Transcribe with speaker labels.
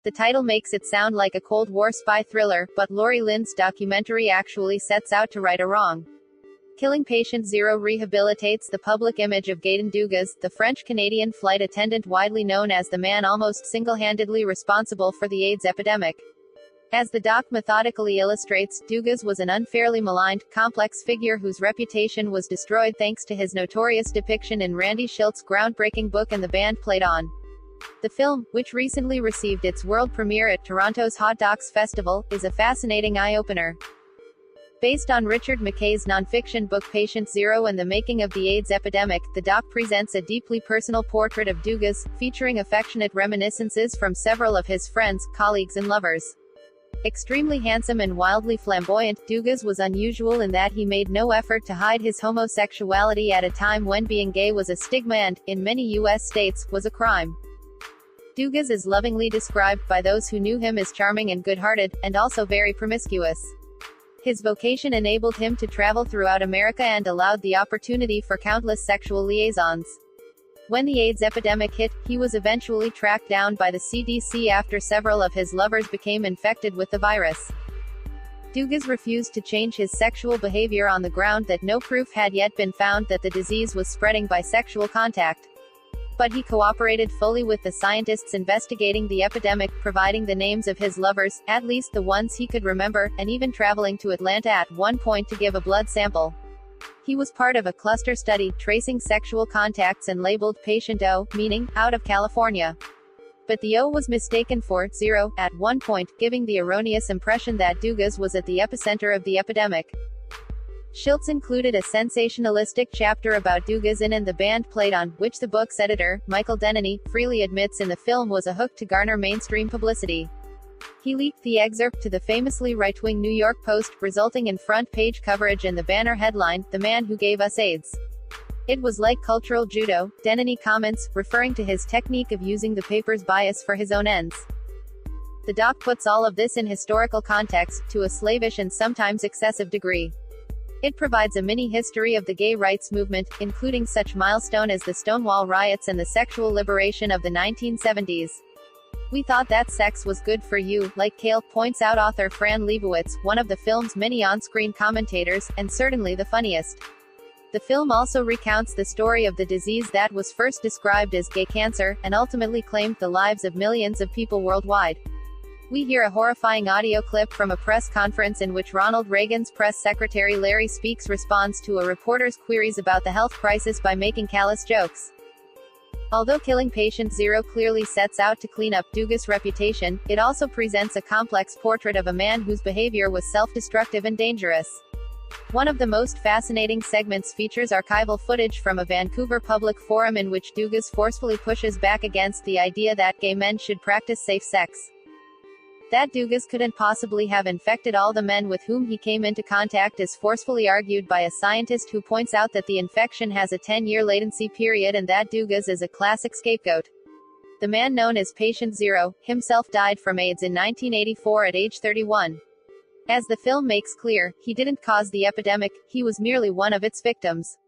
Speaker 1: The title makes it sound like a Cold War spy thriller, but Lori Lynn's documentary actually sets out to right a wrong. Killing Patient Zero rehabilitates the public image of Gaëtan Dugas, the French-Canadian flight attendant widely known as the man almost single-handedly responsible for the AIDS epidemic. As the doc methodically illustrates, Dugas was an unfairly maligned, complex figure whose reputation was destroyed thanks to his notorious depiction in Randy Shilts' groundbreaking book And the Band Played On. The film, which recently received its world premiere at Toronto's Hot Docs Festival, is a fascinating eye-opener. Based on Richard McKay's nonfiction book Patient Zero and the Making of the AIDS Epidemic, the doc presents a deeply personal portrait of Dugas, featuring affectionate reminiscences from several of his friends, colleagues and lovers. Extremely handsome and wildly flamboyant, Dugas was unusual in that he made no effort to hide his homosexuality at a time when being gay was a stigma and, in many U.S. states, was a crime. Dugas is lovingly described by those who knew him as charming and good-hearted, and also very promiscuous. His vocation enabled him to travel throughout America and allowed the opportunity for countless sexual liaisons. When the AIDS epidemic hit, he was eventually tracked down by the CDC after several of his lovers became infected with the virus. Dugas refused to change his sexual behavior on the ground that no proof had yet been found that the disease was spreading by sexual contact. But he cooperated fully with the scientists investigating the epidemic, providing the names of his lovers, at least the ones he could remember, and even traveling to Atlanta at one point to give a blood sample. He was part of a cluster study, tracing sexual contacts and labeled Patient O, meaning, out of California. But the O was mistaken for zero, at one point, giving the erroneous impression that Dugas was at the epicenter of the epidemic. Shilts included a sensationalistic chapter about Dugas in And the Band Played On, which the book's editor, Michael Denneny, freely admits in the film was a hook to garner mainstream publicity. He leaked the excerpt to the famously right-wing New York Post, resulting in front-page coverage and the banner headline, "The Man Who Gave Us AIDS." It was like cultural judo, Denneny comments, referring to his technique of using the paper's bias for his own ends. The doc puts all of this in historical context, to a slavish and sometimes excessive degree. It provides a mini-history of the gay rights movement, including such milestone as the Stonewall riots and the sexual liberation of the 1970s. We thought that sex was good for you, like Kale points out author Fran Lebowitz, one of the film's many on-screen commentators, and certainly the funniest. The film also recounts the story of the disease that was first described as gay cancer, and ultimately claimed the lives of millions of people worldwide. We hear a horrifying audio clip from a press conference in which Ronald Reagan's press secretary Larry Speakes responds to a reporter's queries about the health crisis by making callous jokes. Although Killing Patient Zero clearly sets out to clean up Dugas' reputation, it also presents a complex portrait of a man whose behavior was self-destructive and dangerous. One of the most fascinating segments features archival footage from a Vancouver public forum in which Dugas forcefully pushes back against the idea that gay men should practice safe sex. That Dugas couldn't possibly have infected all the men with whom he came into contact is forcefully argued by a scientist who points out that the infection has a 10-year latency period and that Dugas is a classic scapegoat. The man known as Patient Zero, himself died from AIDS in 1984 at age 31. As the film makes clear, he didn't cause the epidemic, he was merely one of its victims.